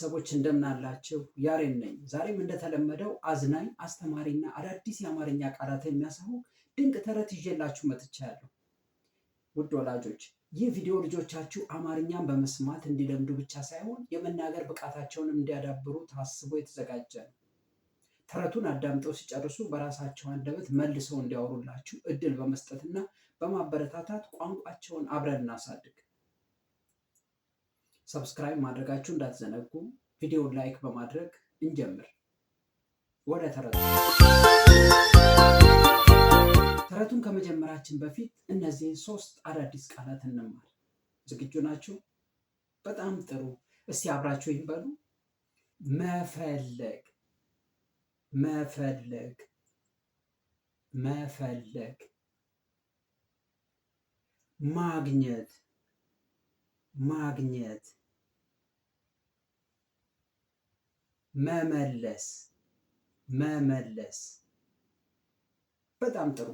ቤተሰቦች እንደምን አላችሁ? ያሬድ ነኝ። ዛሬም እንደተለመደው አዝናኝ፣ አስተማሪና አዳዲስ የአማርኛ ቃላት የሚያሳዩ ድንቅ ተረት ይዤላችሁ መጥቻለሁ። ውድ ወላጆች ይህ ቪዲዮ ልጆቻችሁ አማርኛን በመስማት እንዲለምዱ ብቻ ሳይሆን የመናገር ብቃታቸውን እንዲያዳብሩ ታስቦ የተዘጋጀ ነው። ተረቱን አዳምጠው ሲጨርሱ በራሳቸው አንደበት መልሰው እንዲያወሩላችሁ እድል በመስጠትና በማበረታታት ቋንቋቸውን አብረን እናሳድግ። ሰብስክራይብ ማድረጋችሁ እንዳትዘነጉ። ቪዲዮውን ላይክ በማድረግ እንጀምር። ወደ ተረቱ። ተረቱን ከመጀመራችን በፊት እነዚህን 3 አዳዲስ ቃላት እንማር። ዝግጁ ናችሁ? በጣም ጥሩ። እስቲ አብራችሁ ይበሉ። መፈለግ፣ መፈለግ፣ መፈለግ። ማግኘት፣ ማግኘት። መመለስ፣ መመለስ። በጣም ጥሩ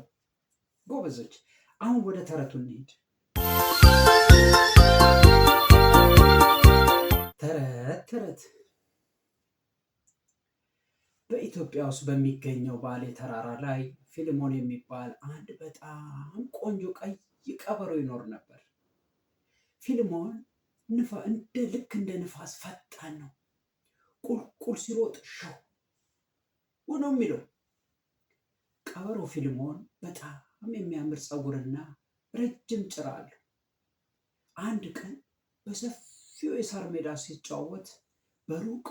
ጎበዞች። አሁን ወደ ተረቱ እንሂድ። ተረት። በኢትዮጵያ ውስጥ በሚገኘው ባሌ ተራራ ላይ ፊልሞን የሚባል አንድ በጣም ቆንጆ ቀይ ቀበሮ ይኖር ነበር። ፊልሞን ልክ እንደ ንፋስ ፈጣን ነው። ቁልቁል ሲሮጥ ሸው ነው የሚለው። ቀበሮ ፊልሞን በጣም የሚያምር ፀጉርና ረጅም ጭራ አለው። አንድ ቀን በሰፊው የሳር ሜዳ ሲጫወት በሩቅ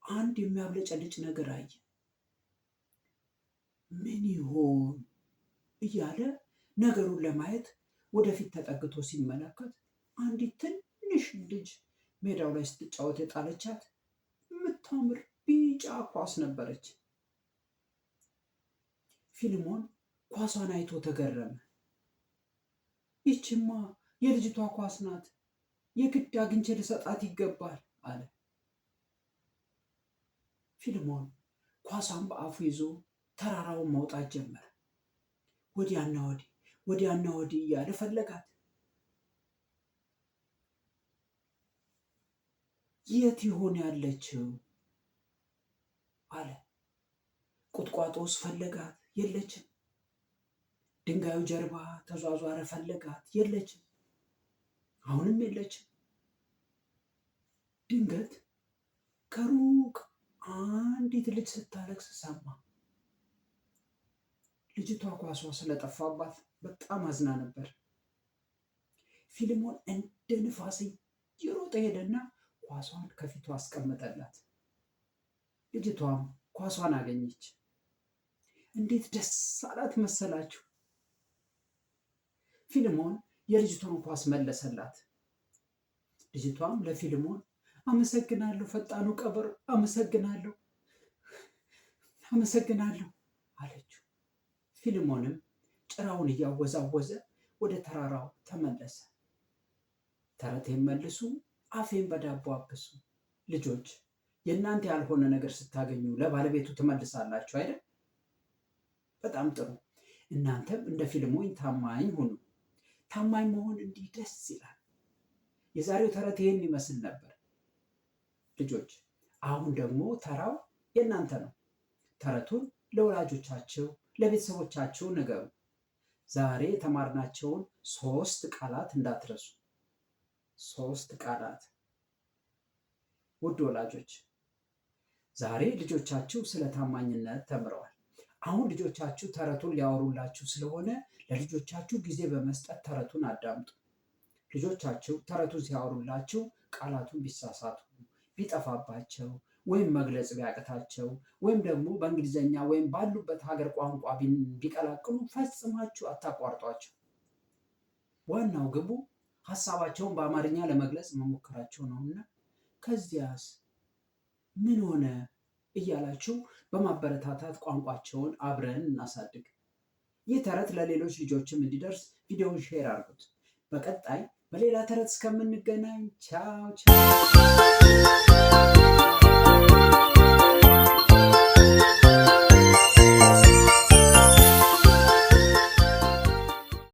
አንድ የሚያብለጨልጭ ነገር አየ። ምን ይሆን እያለ ነገሩን ለማየት ወደፊት ተጠግቶ ሲመለከት አንዲት ትንሽ ልጅ ሜዳው ላይ ስትጫወት የጣለቻት የምታምር ቢጫ ኳስ ነበረች። ፊልሞን ኳሷን አይቶ ተገረመ። ይችማ የልጅቷ ኳስ ናት፣ የግድ አግኝቼ ልሰጣት ይገባል አለ። ፊልሞን ኳሷን በአፉ ይዞ ተራራውን መውጣት ጀመረ። ወዲያና ወዲህ፣ ወዲያና ወዲህ እያለ ፈለጋት። የት ይሆን ያለችው አለ። ቁጥቋጦ ውስጥ ፈለጋት፣ የለችም። ድንጋዩ ጀርባ ተዟዟረ፣ ፈለጋት፣ የለችም። አሁንም የለችም። ድንገት ከሩቅ አንዲት ልጅ ስታለቅስ ሰማ። ልጅቷ ኳሷ ስለጠፋባት በጣም አዝና ነበር። ፊልሞን እንደ ንፋስ እየሮጠ ሄደና ኳሷን ከፊቱ አስቀመጠላት። ልጅቷም ኳሷን አገኘች። እንዴት ደስ አላት መሰላችሁ! ፊልሞን የልጅቷን ኳስ መለሰላት። ልጅቷም ለፊልሞን አመሰግናለሁ ፈጣኑ ቀበሮ፣ አመሰግናለሁ፣ አመሰግናለሁ አለችው። ፊልሞንም ጭራውን እያወዛወዘ ወደ ተራራው ተመለሰ። ተረቴን መልሱ፣ አፌን በዳቦ አብሱ። ልጆች የእናንተ ያልሆነ ነገር ስታገኙ ለባለቤቱ ትመልሳላችሁ አይደል? በጣም ጥሩ። እናንተም እንደ ፊልሞኝ ታማኝ ሁኑ። ታማኝ መሆን እንዲህ ደስ ይላል። የዛሬው ተረት ይህን ይመስል ነበር። ልጆች አሁን ደግሞ ተራው የእናንተ ነው። ተረቱን ለወላጆቻችሁ፣ ለቤተሰቦቻችሁ ንገሩ። ዛሬ የተማርናቸውን 3 ቃላት እንዳትረሱ። 3 ቃላት። ውድ ወላጆች ዛሬ ልጆቻችሁ ስለ ታማኝነት ተምረዋል። አሁን ልጆቻችሁ ተረቱን ሊያወሩላችሁ ስለሆነ ለልጆቻችሁ ጊዜ በመስጠት ተረቱን አዳምጡ። ልጆቻችሁ ተረቱን ሲያወሩላችሁ ቃላቱን ቢሳሳቱ፣ ቢጠፋባቸው ወይም መግለጽ ቢያቅታቸው ወይም ደግሞ በእንግሊዝኛ ወይም ባሉበት ሀገር ቋንቋ ቢቀላቅሉ ፈጽማችሁ አታቋርጧቸው። ዋናው ግቡ ሀሳባቸውን በአማርኛ ለመግለጽ መሞከራቸው ነውና ከዚያስ ምን ሆነ እያላችሁ በማበረታታት ቋንቋቸውን አብረን እናሳድግ። ይህ ተረት ለሌሎች ልጆችም እንዲደርስ ቪዲዮውን ሼር አድርጉት። በቀጣይ በሌላ ተረት እስከምንገናኝ ቻው ቻው።